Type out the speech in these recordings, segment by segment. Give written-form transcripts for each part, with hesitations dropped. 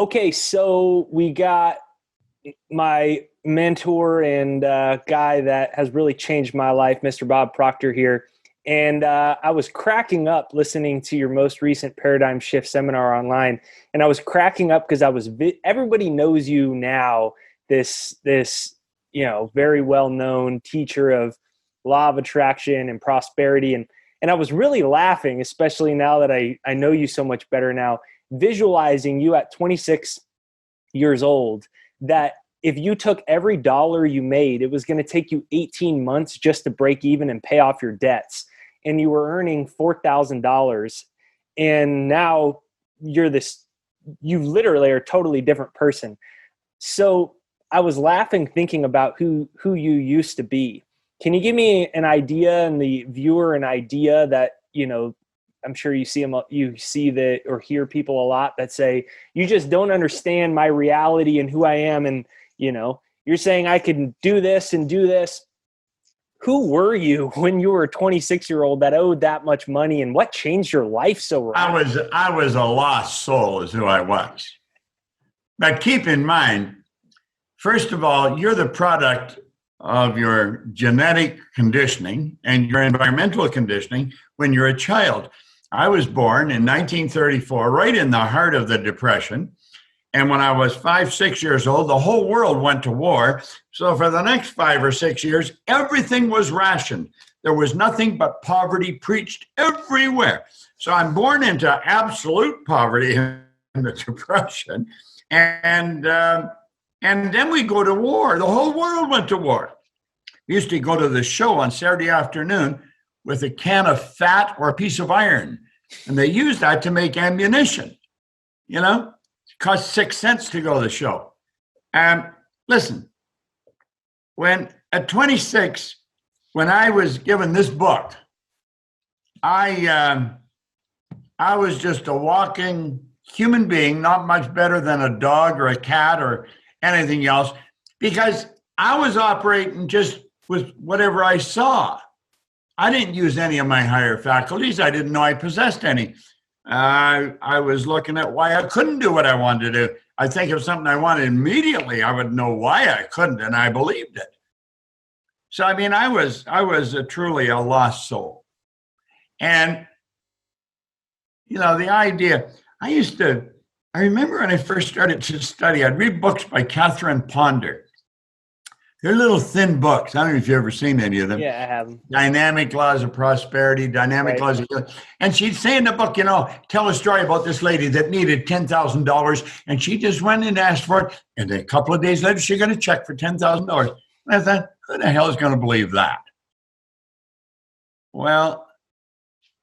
Okay, so we got my mentor and guy that has really changed my life, Mr. Bob Proctor here. And I was cracking up listening to your most recent Paradigm Shift seminar online. And I was cracking up because everybody knows you now, this very well-known teacher of law of attraction and prosperity. And I was really laughing, especially now that I know you so much better now, visualizing you at 26 years old, that if you took every dollar you made, it was going to take you 18 months just to break even and pay off your debts. And you were earning $4,000. And now you literally are a totally different person. So I was laughing thinking about who you used to be. Can you give me an idea, and the viewer an idea that, I'm sure you see that or hear people a lot that say, you just don't understand my reality and who I am. And, you're saying I can do this and do this. Who were you when you were a 26-year-old that owed that much money, and what changed your life so rapidly? I was a lost soul is who I was. But keep in mind, first of all, you're the product of your genetic conditioning and your environmental conditioning when you're a child. I was born in 1934, right in the heart of the Depression. And when I was 5, 6 years old, the whole world went to war. So for the next 5 or 6 years, everything was rationed. There was nothing but poverty preached everywhere. So I'm born into absolute poverty in the Depression. And then we go to war. The whole world went to war. We used to go to the show on Saturday afternoon with a can of fat or a piece of iron. And they used that to make ammunition. It cost 6 cents to go to the show. And listen, at 26, when I was given this book, I was just a walking human being, not much better than a dog or a cat or anything else, because I was operating just with whatever I saw. I didn't use any of my higher faculties. I didn't know I possessed any. I was looking at why I couldn't do what I wanted to do. I think of something I wanted immediately, I would know why I couldn't, and I believed it. So, I was truly a lost soul. And, the idea, I remember when I first started to study, I'd read books by Catherine Ponder. They're little thin books. I don't know if you've ever seen any of them. Yeah, I have them. Dynamic Laws of Prosperity, Dynamic Laws of... And she'd say in the book, tell a story about this lady that needed $10,000, and she just went and asked for it, and a couple of days later, she got a check for $10,000. And I thought, who the hell is going to believe that? Well,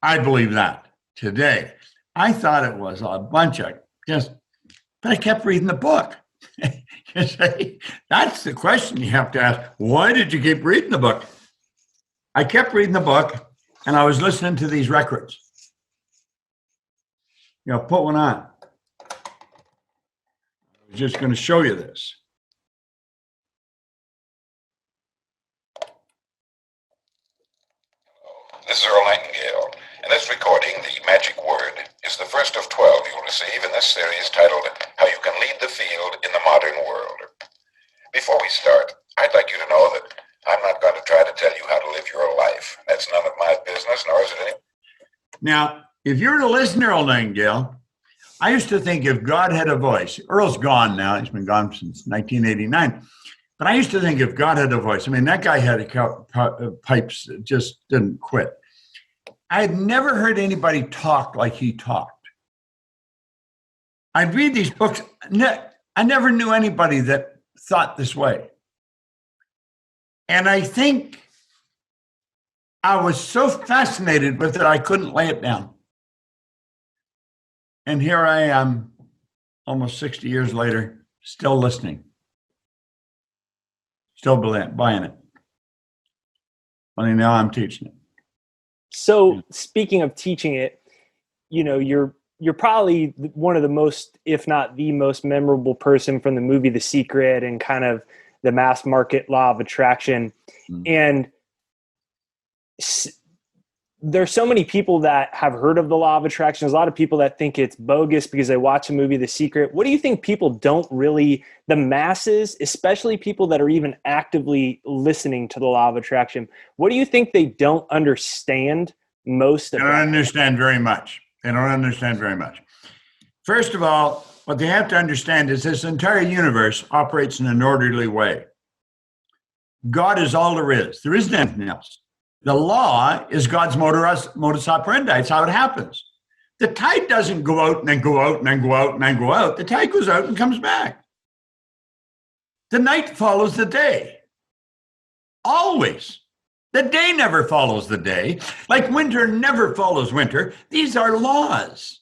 I believe that today. I thought it was a bunch of but I kept reading the book. You say, that's the question you have to ask. Why did you keep reading the book? I kept reading the book, and I was listening to these records. Put one on. I was just going to show you this. This is Earl Nightingale. In this recording, the magic word is the first of 12 you'll receive in this series titled, How You Can Lead the Field in the Modern World. Before we start, I'd like you to know that I'm not going to try to tell you how to live your life. That's none of my business, nor is it any. Now, if you were to listen to Earl Nightingale, I used to think if God had a voice, Earl's gone now, he's been gone since 1989, but I used to think if God had a voice, that guy had pipes that just didn't quit. I had never heard anybody talk like he talked. I'd read these books. I never knew anybody that thought this way. And I think I was so fascinated with it, I couldn't lay it down. And here I am, almost 60 years later, still listening, still buying it. Only now I'm teaching it. So speaking of teaching it, you're probably one of the most, if not the most memorable person from the movie The Secret and kind of the mass market law of attraction. Mm-hmm. And there's so many people that have heard of the law of attraction. There's a lot of people that think it's bogus because they watch a movie, The Secret. What do you think people don't really, the masses, especially people that are even actively listening to the law of attraction, what do you think they don't understand most of? They don't understand very much. They don't understand very much. First of all, what they have to understand is this entire universe operates in an orderly way. God is all there is. There isn't anything else. The law is God's modus operandi. It's how it happens. The tide doesn't go out and then go out and then go out and then go out. The tide goes out and comes back. The night follows the day. Always. The day never follows the day. Like winter never follows winter. These are laws.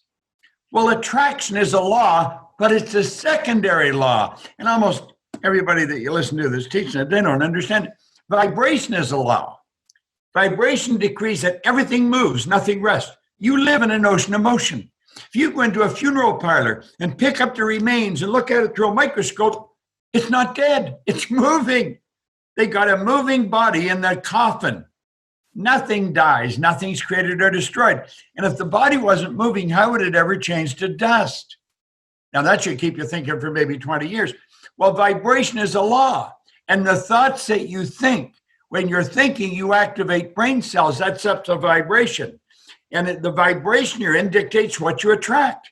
Well, attraction is a law, but it's a secondary law. And almost everybody that you listen to that's teaching it, they don't understand it. Vibration is a law. Vibration decrees that everything moves, nothing rests. You live in an ocean of motion. If you go into a funeral parlor and pick up the remains and look at it through a microscope, it's not dead. It's moving. They got a moving body in the coffin. Nothing dies. Nothing's created or destroyed. And if the body wasn't moving, how would it ever change to dust? Now, that should keep you thinking for maybe 20 years. Well, vibration is a law. And the thoughts that you think, when you're thinking, you activate brain cells. That's up to vibration. And the vibration you're in dictates what you attract.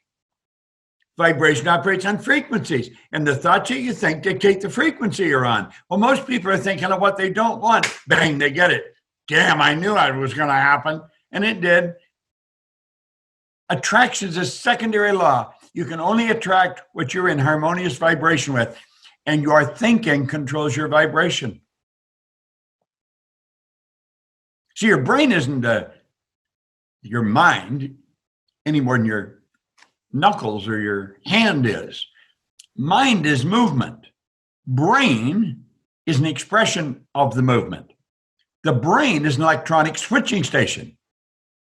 Vibration operates on frequencies. And the thoughts that you think dictate the frequency you're on. Well, most people are thinking of what they don't want. Bang, they get it. Damn, I knew it was going to happen. And it did. Attraction is a secondary law. You can only attract what you're in harmonious vibration with. And your thinking controls your vibration. See, your brain isn't your mind any more than your knuckles or your hand is. Mind is movement. Brain is an expression of the movement. The brain is an electronic switching station.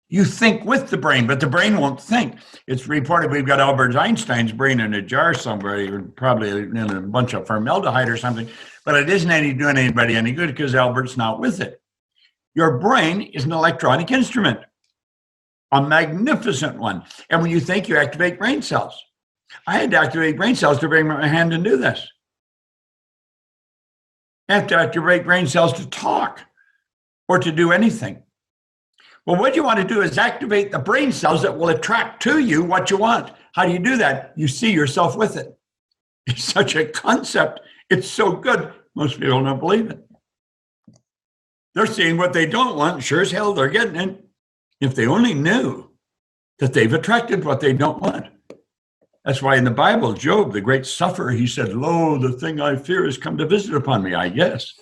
You think with the brain, but the brain won't think. It's reported we've got Albert Einstein's brain in a jar somewhere, probably in a bunch of formaldehyde or something, but it isn't doing anybody any good because Albert's not with it. Your brain is an electronic instrument, a magnificent one. And when you think, you activate brain cells. I had to activate brain cells to bring my hand and do this. I have to activate brain cells to talk or to do anything. Well, what you want to do is activate the brain cells that will attract to you what you want. How do you do that? You see yourself with it. It's such a concept. It's so good. Most people don't believe it. They're seeing what they don't want. Sure as hell, they're getting it. If they only knew that they've attracted what they don't want. That's why in the Bible, Job, the great sufferer, he said, "Lo, the thing I fear has come to visit upon me." I guess.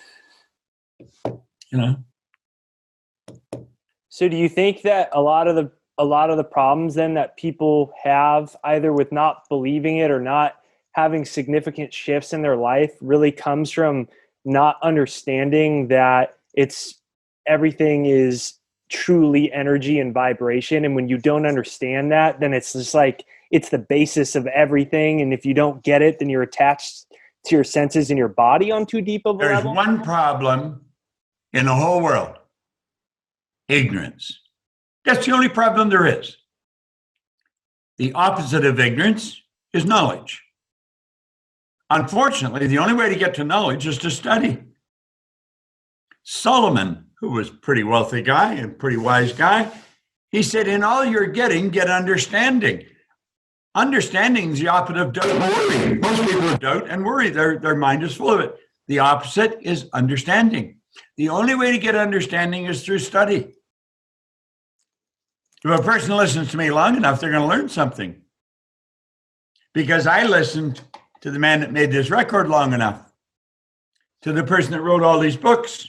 So do you think that a lot of the problems then that people have, either with not believing it or not having significant shifts in their life, really comes from not understanding that everything is truly energy and vibration? And when you don't understand that, then it's just like it's the basis of everything. And if you don't get it, then you're attached to your senses and your body on too deep of a level. There's one problem in the whole world: ignorance. That's the only problem there is. The opposite of ignorance is knowledge. Unfortunately, the only way to get to knowledge is to study. Solomon, who was a pretty wealthy guy and pretty wise guy, he said, "In all you're getting, get understanding." Understanding is the opposite of doubt and worry. Most people doubt and worry. Their mind is full of it. The opposite is understanding. The only way to get understanding is through study. If a person listens to me long enough, they're going to learn something. Because I listened to the man that made this record long enough, to the person that wrote all these books.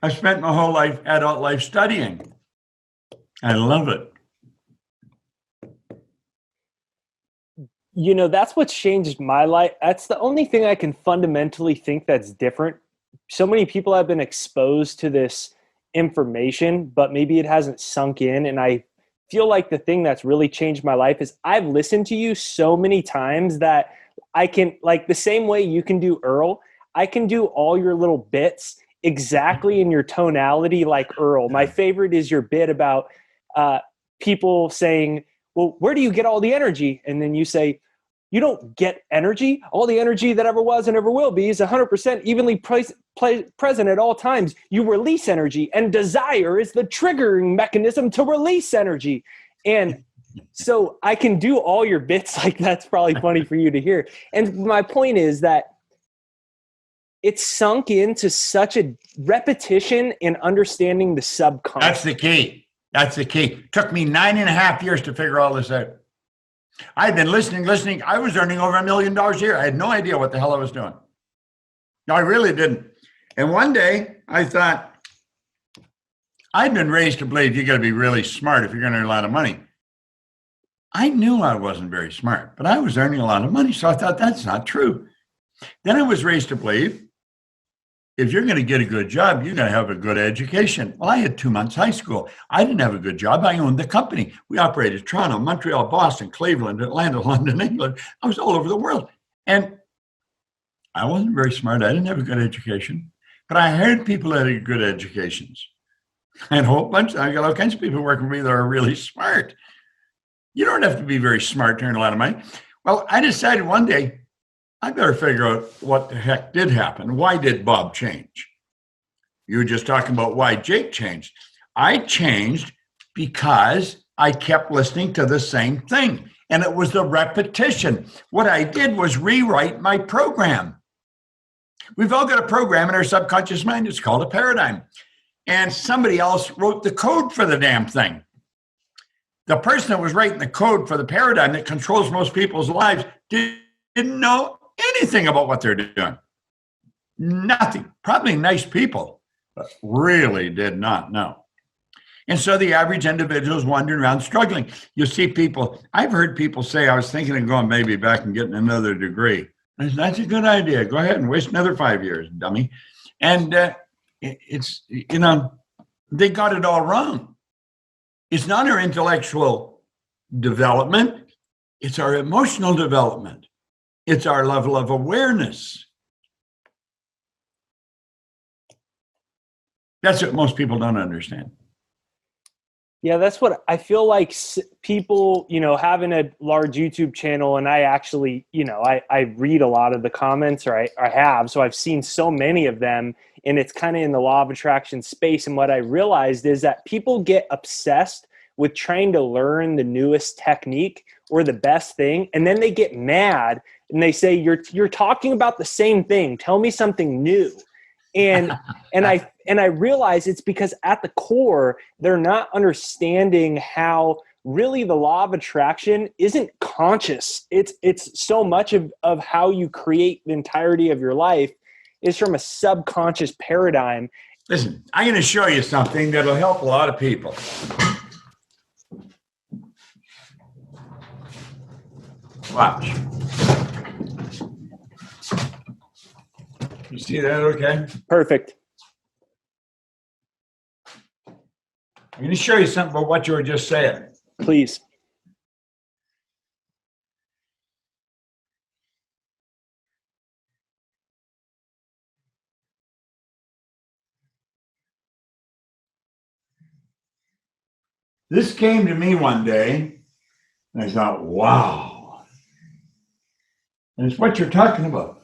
I spent my whole life, adult life, studying. I love it. You know, that's what's changed my life. That's the only thing I can fundamentally think that's different. So many people have been exposed to this information, but maybe it hasn't sunk in. And I feel like the thing that's really changed my life is I've listened to you so many times that I can, like the same way you can do Earl, I can do all your little bits exactly in your tonality like Earl. My favorite is your bit about people saying, well, where do you get all the energy? And then you say, you don't get energy. All the energy that ever was and ever will be is 100% evenly present at all times. You release energy, and desire is the triggering mechanism to release energy. And so I can do all your bits like that's probably funny for you to hear. And my point is that it's sunk into such a repetition in understanding the subconscious. That's the key. That's the key. Took me 9.5 years to figure all this out. I'd been listening. I was earning over $1 million a year. I had no idea what the hell I was doing. No, I really didn't. And one day I thought, I'd been raised to believe you got to be really smart if you're going to earn a lot of money. I knew I wasn't very smart, but I was earning a lot of money. So I thought that's not true. Then I was raised to believe if you're going to get a good job, you're going to have a good education. Well, I had 2 months high school. I didn't have a good job. I owned the company. We operated Toronto, Montreal, Boston, Cleveland, Atlanta, London, England. I was all over the world. And I wasn't very smart. I didn't have a good education. But I heard people that had good educations. And a whole bunch, I got all kinds of people working for me that are really smart. You don't have to be very smart to earn a lot of money. Well, I decided one day, I better figure out what the heck did happen. Why did Bob change? You were just talking about why Jake changed. I changed because I kept listening to the same thing. And it was the repetition. What I did was rewrite my program. We've all got a program in our subconscious mind. It's called a paradigm. And somebody else wrote the code for the damn thing. The person that was writing the code for the paradigm that controls most people's lives didn't know anything about what they're doing. Nothing. Probably nice people, but really did not know. And so the average individual is wandering around struggling. You see people, I've heard people say, I was thinking of going maybe back and getting another degree. I said, that's a good idea. Go ahead and waste another 5 years, dummy. And it's, they got it all wrong. It's not our intellectual development. It's our emotional development. It's our level of awareness. That's what most people don't understand. Yeah, that's what I feel like people, having a large YouTube channel, and I actually, I read a lot of the comments, or I have, so I've seen so many of them, and it's kind of in the law of attraction space. And what I realized is that people get obsessed with trying to learn the newest technique or the best thing, and then they get mad and they say, you're talking about the same thing. Tell me something new. And I realize it's because at the core, they're not understanding how really the law of attraction isn't conscious. It's so much of how you create the entirety of your life is from a subconscious paradigm. Listen, I'm going to show you something that'll help a lot of people. Watch. You see that okay? Perfect. I'm going to show you something about what you were just saying. Please. This came to me one day, and I thought, wow. And it's what you're talking about.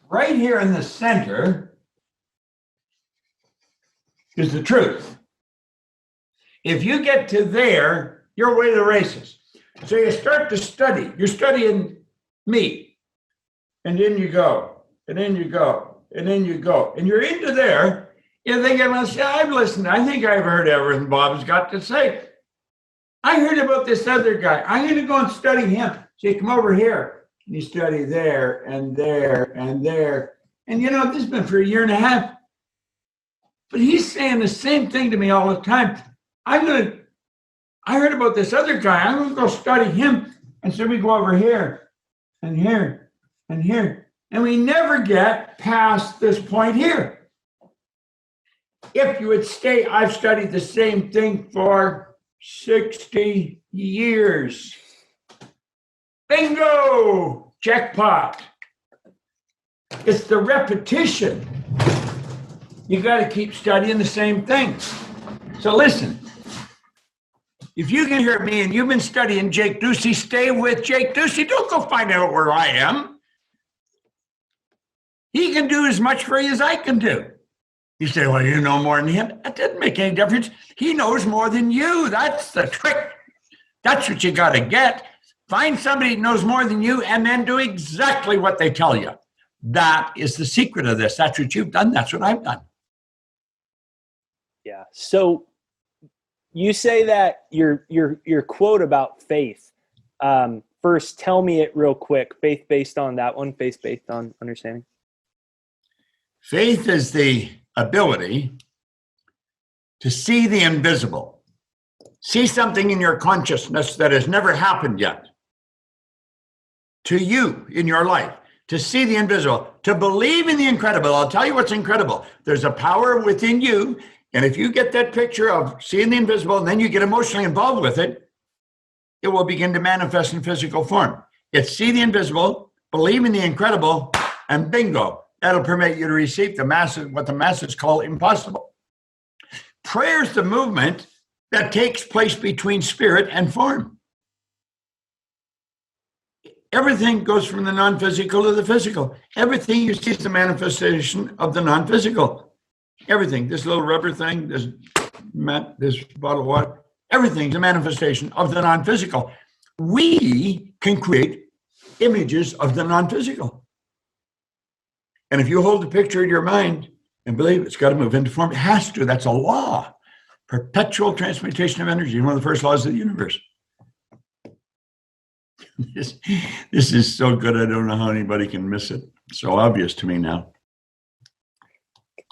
Right here in the center is the truth. If you get to there, you're away to the races. So you start to study. You're studying me. And then you go. And then you go. And then you go. And you're into there. You're thinking, well, see, I've listened. I think I've heard everything Bob's got to say. I heard about this other guy. I'm going to go and study him. So you come over here. And you study there and there and there. And this has been for a year and a half. But he's saying the same thing to me all the time. I heard about this other guy. I'm going to go study him. And so we go over here and here and here. And we never get past this point here. If you would stay, I've studied the same thing for 60 years. Bingo! Jackpot. It's the repetition. You got to keep studying the same thing. So listen, if you can hear me and you've been studying Jake Ducey, stay with Jake Ducey. Don't go find out where I am. He can do as much for you as I can do. You say, well, you know more than him. That doesn't make any difference. He knows more than you. That's the trick. That's what you got to get. Find somebody who knows more than you and then do exactly what they tell you. That is the secret of this. That's what you've done. That's what I've done. Yeah. So you say that your quote about faith. First, tell me it real quick. Faith based on that one. Faith based on understanding. Faith is the ability to see the invisible. See something in your consciousness that has never happened yet. To you in your life. To see the invisible. To believe in the incredible. I'll tell you what's incredible. There's a power within you. And if you get that picture of seeing the invisible and then you get emotionally involved with it, it will begin to manifest in physical form. It's see the invisible, believe in the incredible, and bingo. That'll permit you to receive the masses, what the masses call impossible. Prayer is the movement that takes place between spirit and form. Everything goes from the non-physical to the physical. Everything you see is the manifestation of the non-physical. Everything, this little rubber thing, this bottle of water, everything's a manifestation of the non-physical. We can create images of the non-physical. And if you hold the picture in your mind and believe it's got to move into form, it has to. That's a law. Perpetual transmutation of energy, one of the first laws of the universe. This is so good, I don't know how anybody can miss it. It's so obvious to me now.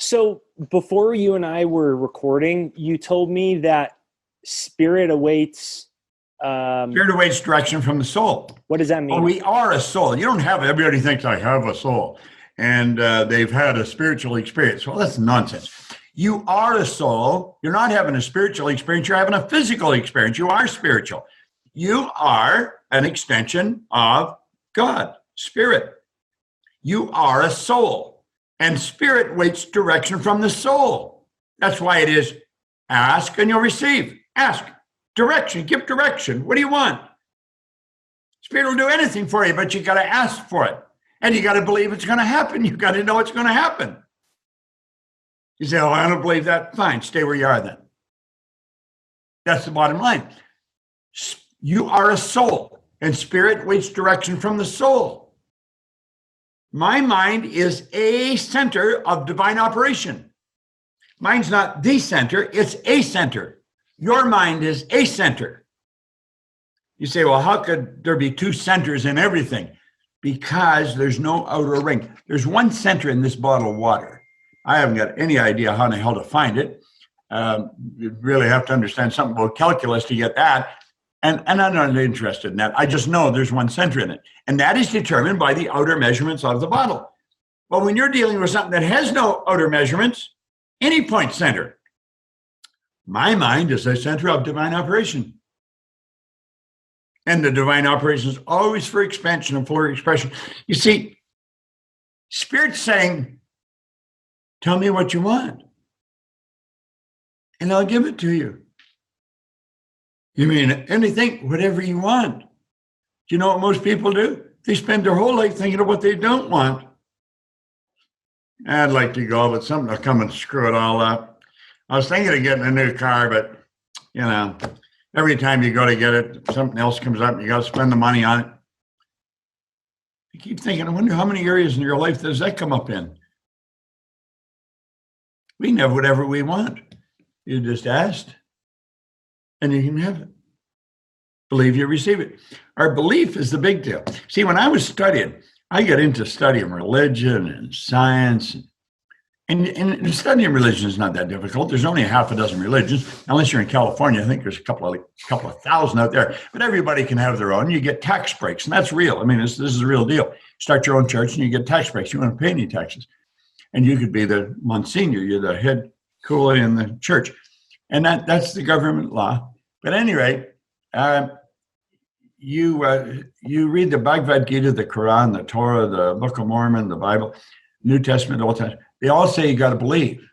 So before you and I were recording, you told me that spirit awaits... spirit awaits direction from the soul. What does that mean? Well, we are a soul. You don't have, everybody thinks I have a soul. And they've had a spiritual experience. Well, that's nonsense. You are a soul. You're not having a spiritual experience. You're having a physical experience. You are spiritual. You are an extension of God, spirit. You are a soul. And spirit waits direction from the soul. That's why it is ask and you'll receive. Ask. Direction. Give direction. What do you want? Spirit will do anything for you, but you got to ask for it. And you got to believe it's going to happen. You got to know it's going to happen. You say, oh, I don't believe that. Fine, stay where you are then. That's the bottom line. You are a soul, and spirit waits direction from the soul. My mind is a center of divine operation. Mine's not the center, it's a center. Your mind is a center. You say, well, how could there be two centers in everything? Because there's no outer ring. There's one center in this bottle of water. I haven't got any idea how in the hell to find it. You really have to understand something about calculus to get that. And I'm not interested in that. I just know there's one center in it. And that is determined by the outer measurements of the bottle. Well, when you're dealing with something that has no outer measurements, any point center. My mind is a center of divine operation. And the divine operation is always for expansion and for expression. You see, Spirit's saying, tell me what you want, and I'll give it to you. You mean anything, whatever you want. Do you know what most people do? They spend their whole life thinking of what they don't want. I'd like to go, but something will come and screw it all up. I was thinking of getting a new car, but, you know, every time you go to get it, something else comes up and you got to spend the money on it. I keep thinking, I wonder how many areas in your life does that come up in? We can have whatever we want. You just asked, and you can have it. Believe you receive it. Our belief is the big deal. See, when I was studying, I got into studying religion and science. And studying religion is not that difficult. There's only a half a dozen religions, unless you're in California. I think there's a couple of thousand out there. But everybody can have their own. You get tax breaks, and that's real. I mean, this is a real deal. Start your own church, and you get tax breaks. You don't pay any taxes. And you could be the Monsignor. You're the head coolie in the church. And that's the government law. But at any rate, you read the Bhagavad Gita, the Quran, the Torah, the Book of Mormon, the Bible, New Testament, Old Testament. They all say you got to believe.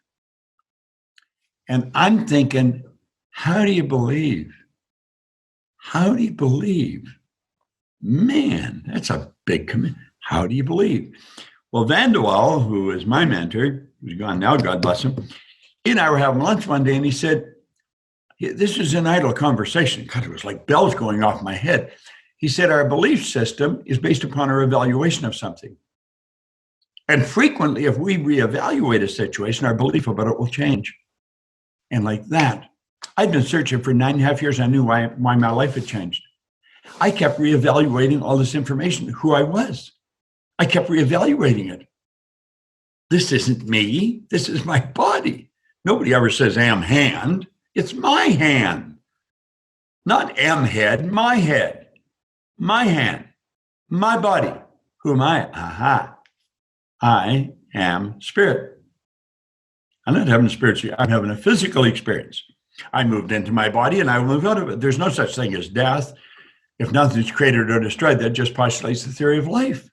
And I'm thinking, how do you believe? How do you believe? Man, that's a big commitment. How do you believe? Well, Vandewall, who is my mentor, who's gone now, God bless him, he and I were having lunch one day, and he said, this is an idle conversation. God, it was like bells going off my head. He said, our belief system is based upon our evaluation of something. And frequently, if we reevaluate a situation, our belief about it will change. And like that, I'd been searching for 9.5 years. I knew why my life had changed. I kept reevaluating all this information, who I was. I kept reevaluating it. This isn't me. This is my body. Nobody ever says am hand. It's my hand. Not am head, my head. My hand. My body. Who am I? Aha. I am spirit. I'm not having a spiritual, I'm having a physical experience. I moved into my body and I will move out of it. There's no such thing as death. If nothing's created or destroyed, that just postulates the theory of life.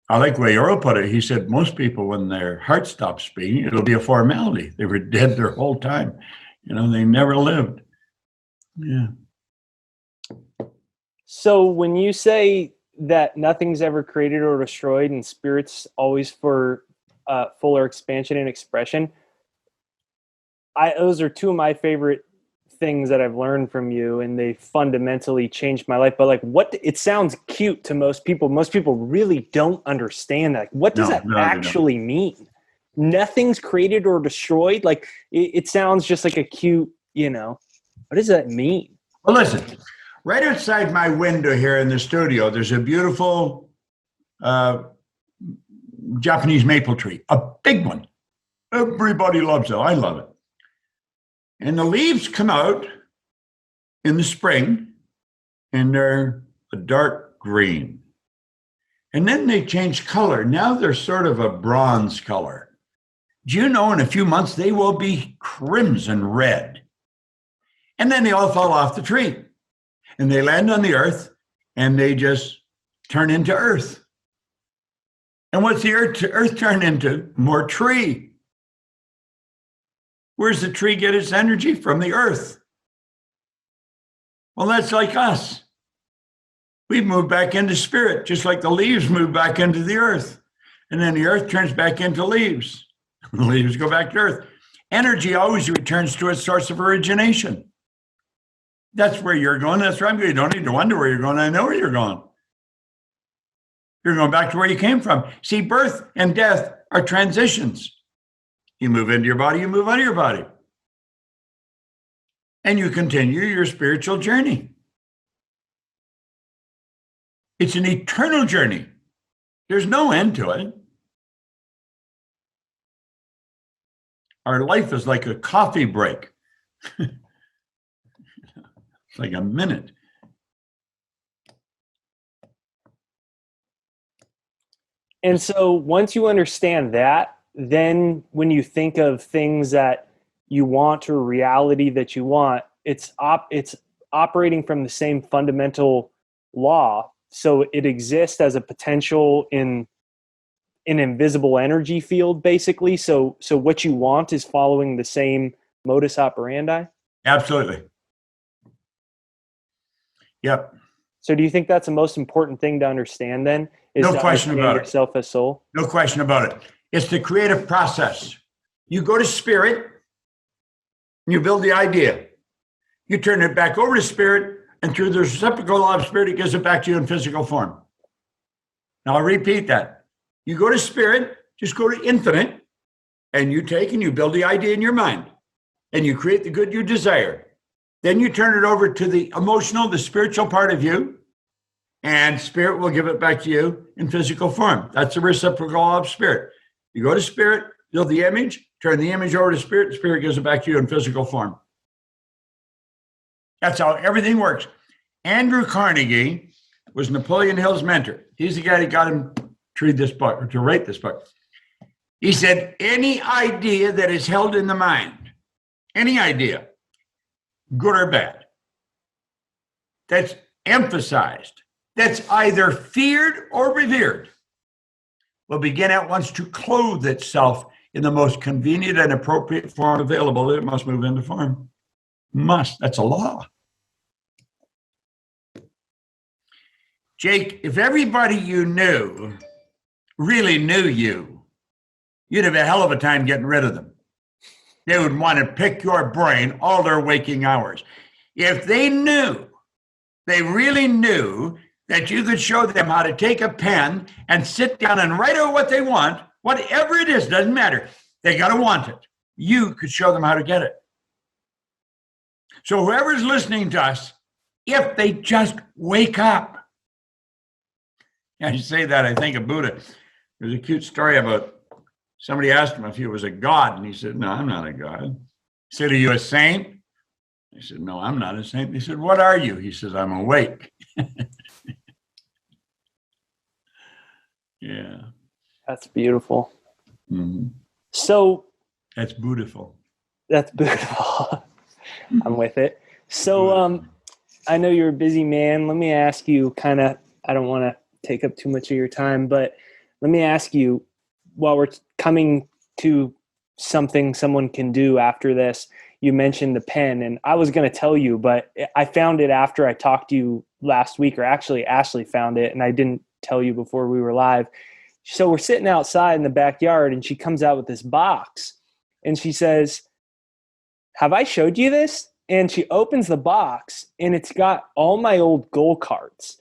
I like the way Earl put it. He said, most people, when their heart stops beating, it'll be a formality. They were dead their whole time. They never lived. Yeah. So when you say that nothing's ever created or destroyed and spirit's always for fuller expansion and expression, those are two of my favorite things that I've learned from you, and they fundamentally changed my life. But like, it sounds cute to most people. Most people really don't understand that. What does that actually mean? Nothing's created or destroyed. Like it sounds just like a cute, what does that mean? Well, listen, right outside my window here in the studio, there's a beautiful Japanese maple tree, a big one. Everybody loves it. I love it. And the leaves come out in the spring, and they're a dark green. And then they change color. Now they're sort of a bronze color. Do you know in a few months they will be crimson red? And then they all fall off the tree. And they land on the earth, and they just turn into earth. And what's the earth turn into? More tree. Where's the tree get its energy? From the earth. Well, that's like us. We've moved back into spirit, just like the leaves move back into the earth. And then the earth turns back into leaves. The leaves go back to earth. Energy always returns to its source of origination. That's where you're going. That's where I'm going. You don't need to wonder where you're going. I know where you're going. You're going back to where you came from. See, birth and death are transitions. You move into your body, you move out of your body. And you continue your spiritual journey. It's an eternal journey. There's no end to it. Our life is like a coffee break. It's like a minute. And so once you understand that, then when you think of things that you want or reality that you want, it's operating from the same fundamental law. So it exists as a potential in an invisible energy field, basically. So what you want is following the same modus operandi? Absolutely. Yep. So do you think that's the most important thing to understand then? No question about it. Yourself as soul? No question about it. It's the creative process. You go to spirit, and you build the idea. You turn it back over to spirit, and through the reciprocal law of spirit, it gives it back to you in physical form. Now, I'll repeat that. You go to spirit, just go to infinite, and you take and you build the idea in your mind, and you create the good you desire. Then you turn it over to the emotional, the spiritual part of you, and spirit will give it back to you in physical form. That's the reciprocal law of spirit. You go to spirit, build the image, turn the image over to spirit, spirit gives it back to you in physical form. That's how everything works. Andrew Carnegie was Napoleon Hill's mentor. He's the guy that got him to read this book, or to write this book. He said, any idea that is held in the mind any idea, good or bad, that's emphasized, that's either feared or revered, will begin at once to clothe itself in the most convenient and appropriate form available. It must move into form. Must. That's a law. Jake, if everybody you knew really knew you, you'd have a hell of a time getting rid of them. They would want to pick your brain all their waking hours. If they knew, they really knew that you could show them how to take a pen and sit down and write out what they want, whatever it is, doesn't matter. They got to want it. You could show them how to get it. So whoever's listening to us, if they just wake up. And you say that, I think of Buddha. There's a cute story about somebody asked him if he was a god, and he said, no, I'm not a god. He said, are you a saint? He said, no, I'm not a saint. He said, what are you? He says, I'm awake. Yeah. That's beautiful. Mm-hmm. So that's beautiful. That's beautiful. I'm with it. So I know you're a busy man. Let me ask you kind of, I don't want to take up too much of your time, but let me ask you, while we're coming to something someone can do after this, you mentioned the pen, and I was going to tell you, but I found it after I talked to you last week, or actually Ashley found it, and I didn't tell you before we were live. So we're sitting outside in the backyard, and she comes out with this box, and she says, have I showed you this? And she opens the box, and it's got all my old goal cards.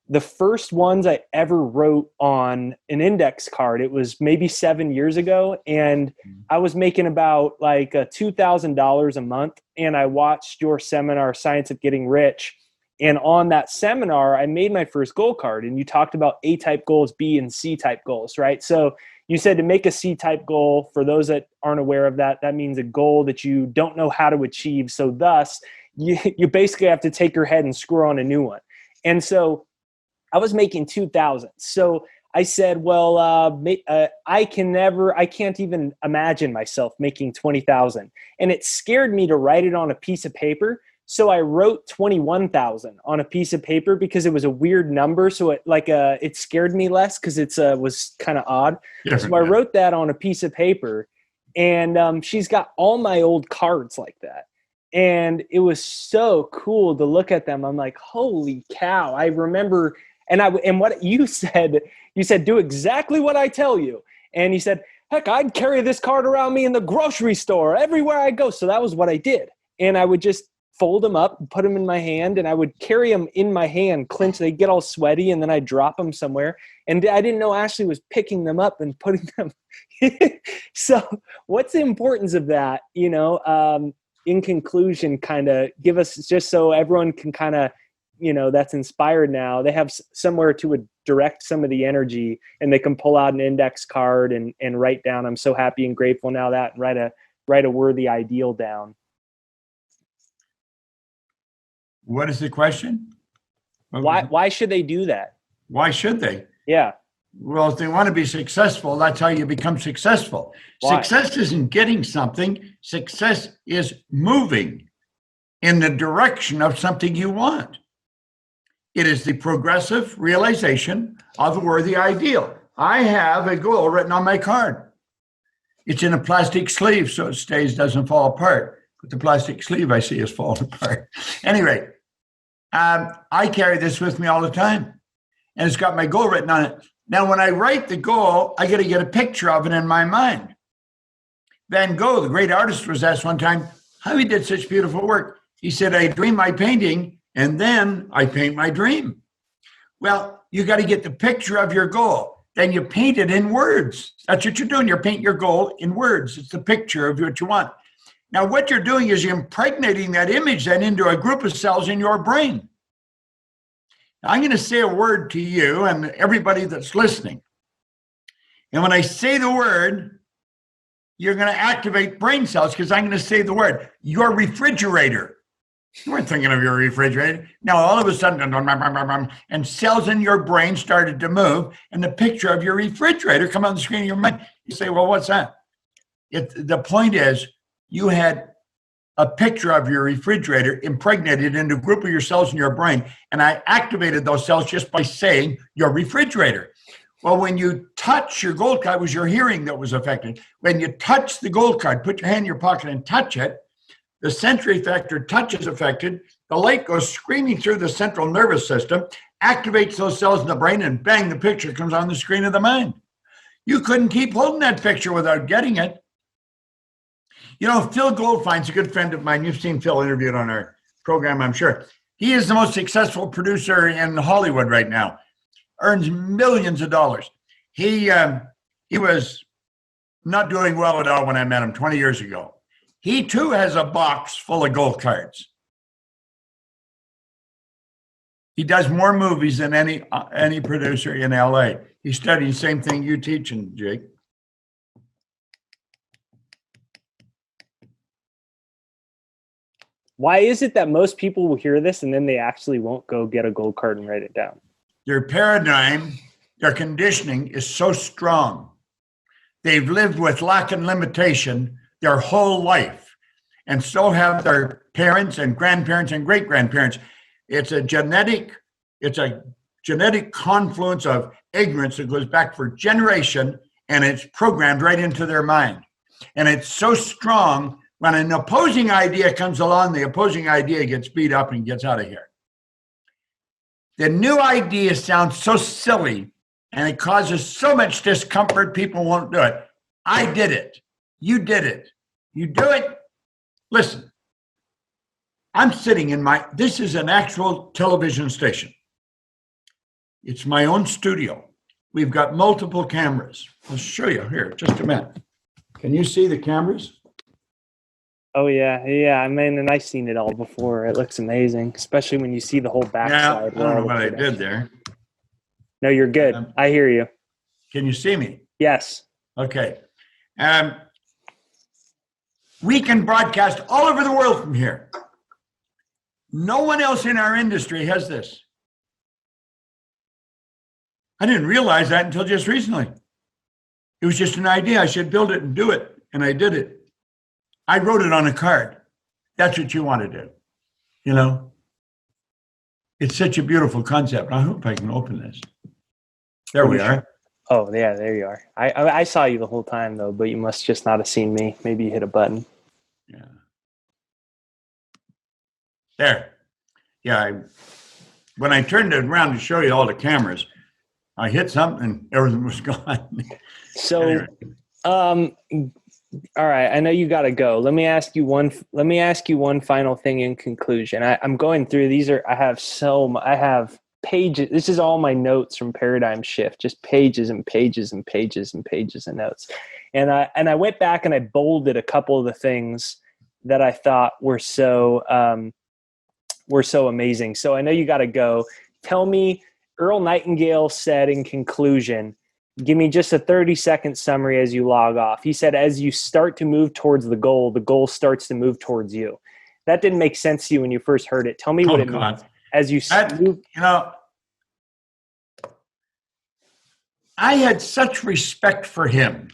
The first ones I ever wrote on an index card, it was maybe 7 years ago, and I was making about like $2,000 a month, and I watched your seminar, Science of Getting Rich, and on that seminar, I made my first goal card, and you talked about A-type goals, B and C-type goals, right? So you said to make a C-type goal, for those that aren't aware of that, that means a goal that you don't know how to achieve, so thus, you basically have to take your head and screw on a new one. And so I was making 2,000. So I said, well, I can't even imagine myself making 20,000. And it scared me to write it on a piece of paper. So I wrote 21,000 on a piece of paper because it was a weird number. So it scared me less because it was kind of odd. Yeah, so I wrote that on a piece of paper, and she's got all my old cards like that. And it was so cool to look at them. I'm like, holy cow. I remember, and what you said, do exactly what I tell you. And he said, heck, I'd carry this card around me in the grocery store everywhere I go. So that was what I did. And I would just fold them up and put them in my hand, and I would carry them in my hand, clench, they get all sweaty, and then I'd drop them somewhere. And I didn't know Ashley was picking them up and putting them. So what's the importance of that? In conclusion, kind of give us, just so everyone can kind of, that's inspired now. They have somewhere to direct some of the energy, and they can pull out an index card and write down, I'm so happy and grateful now that, and write a worthy ideal down. What is the question? Why should they do that? Why should they? Yeah. Well, if they want to be successful, that's how you become successful. Why? Success isn't getting something. Success is moving in the direction of something you want. It is the progressive realization of a worthy ideal. I have a goal written on my card. It's in a plastic sleeve, so it doesn't fall apart. But the plastic sleeve I see is falling apart. Anyway, I carry this with me all the time, and it's got my goal written on it. Now, when I write the goal, I got to get a picture of it in my mind. Van Gogh, the great artist, was asked one time how he did such beautiful work. He said, I dream my painting, and then I paint my dream. Well, you got to get the picture of your goal. Then you paint it in words. That's what you're doing. You're painting your goal in words. It's the picture of what you want. Now, what you're doing is you're impregnating that image then into a group of cells in your brain. Now, I'm going to say a word to you and everybody that's listening. And when I say the word, you're going to activate brain cells, because I'm going to say the word, your refrigerator. You weren't thinking of your refrigerator. Now, all of a sudden, and cells in your brain started to move, and the picture of your refrigerator come on the screen of your mind. You say, well, what's that? The point is, you had a picture of your refrigerator impregnated into a group of your cells in your brain, and I activated those cells just by saying your refrigerator. Well, when you touch your gold card, it was your hearing that was affected. When you touch the gold card, put your hand in your pocket and touch it, the sensory factor touch is affected. The light goes screaming through the central nervous system, activates those cells in the brain, and bang, the picture comes on the screen of the mind. You couldn't keep holding that picture without getting it. You know, Phil Goldfein's a good friend of mine. You've seen Phil interviewed on our program, I'm sure. He is the most successful producer in Hollywood right now. Earns millions of dollars. He was not doing well at all when I met him 20 years ago. He too has a box full of gold cards. He does more movies than any producer in LA. He's studying the same thing you teaching, Jake. Why is it that most people will hear this and then they actually won't go get a gold card and write it down? Their paradigm, their conditioning is so strong. They've lived with lack and limitation their whole life. And so have their parents and grandparents and great-grandparents. It's a genetic confluence of ignorance that goes back for generation, and it's programmed right into their mind. And it's so strong, when an opposing idea comes along, the opposing idea gets beat up and gets out of here. The new idea sounds so silly, and it causes so much discomfort, people won't do it. I did it. You did it. You do it. Listen, I'm sitting in this is an actual television station. It's my own studio. We've got multiple cameras. I'll show you here, just a minute. Can you see the cameras? Oh, yeah. I mean, and I've seen it all before. It looks amazing, especially when you see the whole backside. Yeah, I don't know what I did there. No, you're good. I hear you. Can you see me? Yes. Okay. We can broadcast all over the world from here. No one else in our industry has this. I didn't realize that until just recently. It was just an idea. I should build it and do it, and I did it. I wrote it on a card. That's what you want to do. You know? It's such a beautiful concept. I hope I can open this. There we are. Oh, yeah, there you are. I saw you the whole time, though, but you must just not have seen me. Maybe you hit a button. Yeah. There. Yeah. When I turned it around to show you all the cameras, I hit something and everything was gone. So, anyway. All right. I know you got to go. Let me ask you one final thing in conclusion. I'm going through these. I have pages. This is all my notes from Paradigm Shift, just pages and pages and pages and pages of notes. And I went back and I bolded a couple of the things that I thought were so amazing. So I know you got to go. Tell me, Earl Nightingale said in conclusion, give me just a 30-second summary as you log off. He said, as you start to move towards the goal starts to move towards you. That didn't make sense to you when you first heard it. Tell me what it means. As you move. You know, I had such respect for him.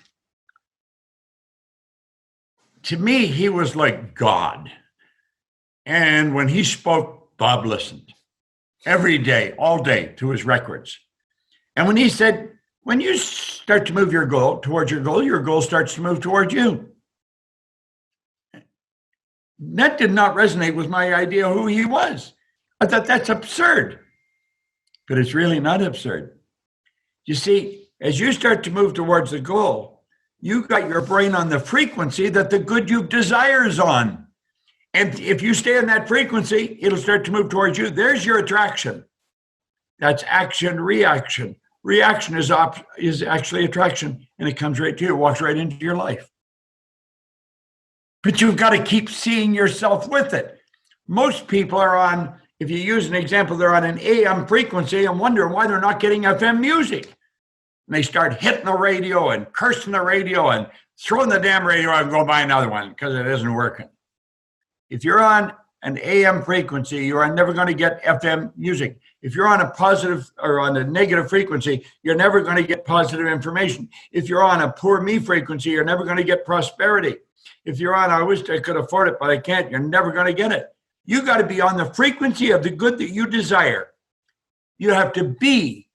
To me, he was like God. And when he spoke, Bob listened every day, all day, to his records. And when he said, when you start to move your goal starts to move towards you. That did not resonate with my idea of who he was. I thought that's absurd. But it's really not absurd. You see, as you start to move towards the goal, you got your brain on the frequency that the good you desire is on. And if you stay on that frequency, it'll start to move towards you. There's your attraction. That's action, reaction. Reaction is actually attraction, and it comes right to you. It walks right into your life. But you've got to keep seeing yourself with it. Most people are on, if you use an example, they're on an AM frequency and wondering why they're not getting FM music. And they start hitting the radio and cursing the radio and throwing the damn radio out and go buy another one because it isn't working. If you're on an AM frequency, you are never going to get FM music. If you're on a positive or on a negative frequency, you're never going to get positive information. If you're on a poor me frequency, you're never going to get prosperity. If you're on, I wish I could afford it, but I can't, you're never going to get it. You got to be on the frequency of the good that you desire. You have to be.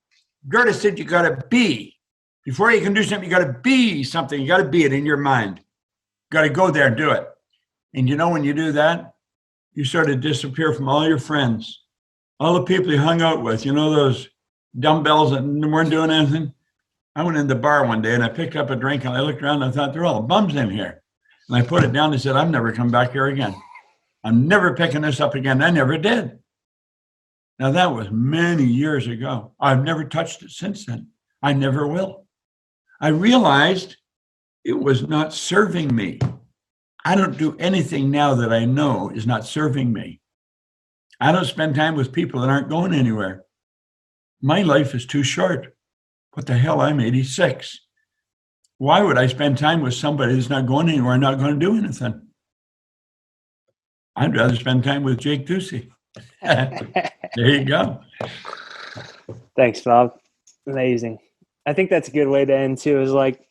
Goethe said you got to be. Before you can do something, you got to be something. You got to be it in your mind. You got to go there and do it. And you know, when you do that, you sort of disappear from all your friends, all the people you hung out with, you know, those dumbbells that weren't doing anything. I went in the bar one day and I picked up a drink and I looked around and I thought, they're all bums in here. And I put it down and said, I'm never coming back here again. I'm never picking this up again. I never did. Now, that was many years ago. I've never touched it since then. I never will. I realized it was not serving me. I don't do anything now that I know is not serving me. I don't spend time with people that aren't going anywhere. My life is too short. What the hell, I'm 86. Why would I spend time with somebody that's not going anywhere and not going to do anything? I'd rather spend time with Jake Ducey. There you go. Thanks, Bob. Amazing. I think that's a good way to end too, is like,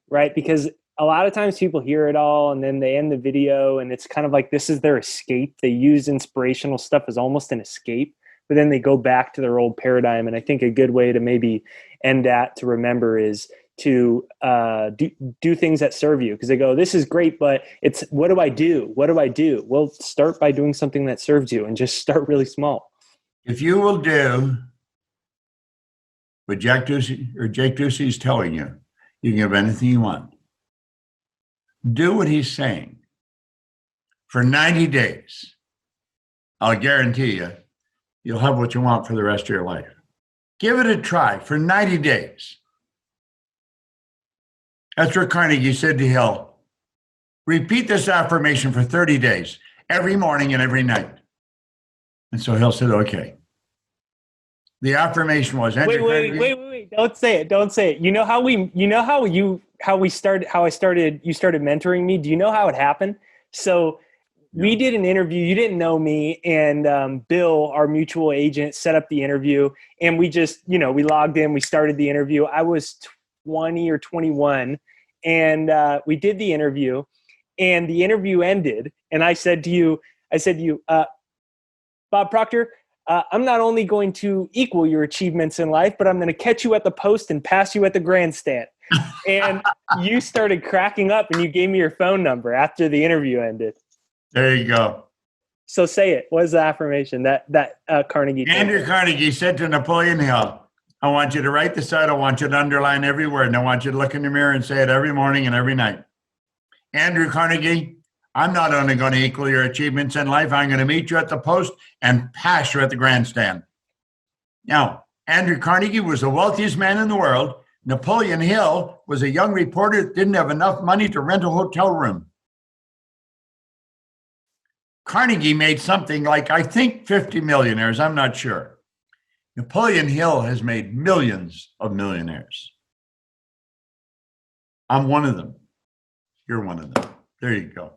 right? Because a lot of times people hear it all and then they end the video and it's kind of like this is their escape. They use inspirational stuff as almost an escape, but then they go back to their old paradigm. And I think a good way to maybe end that, to remember, is to do things that serve you. Because they go, this is great, but it's, what do I do? What do I do? Well, start by doing something that serves you and just start really small. If you will do what Jake Ducey is telling you, you can have anything you want. Do what he's saying for 90 days. I'll guarantee you, you'll have what you want for the rest of your life. Give it a try for 90 days. That's what Carnegie said to Hill. Repeat this affirmation for 30 days, every morning and every night. And so Hill said, okay. The affirmation was, wait. Don't say it. Don't say it. You know how you started mentoring me? Do you know how it happened? So we did an interview. You didn't know me, and Bill, our mutual agent, set up the interview, and we just, we logged in, we started the interview. I was 20 or 21, and we did the interview, and the interview ended, and I said to you, Bob Proctor, I'm not only going to equal your achievements in life, but I'm going to catch you at the post and pass you at the grandstand. And you started cracking up and you gave me your phone number after the interview ended. There you go. So say it. What is the affirmation that Carnegie did? Andrew Carnegie said to Napoleon Hill, I want you to write this out. I want you to underline every word. And I want you to look in the mirror and say it every morning and every night. Andrew Carnegie, I'm not only going to equal your achievements in life, I'm going to meet you at the post and pass you at the grandstand. Now, Andrew Carnegie was the wealthiest man in the world. Napoleon Hill was a young reporter that didn't have enough money to rent a hotel room. Carnegie made something like, I think, 50 millionaires. I'm not sure. Napoleon Hill has made millions of millionaires. I'm one of them. You're one of them. There you go.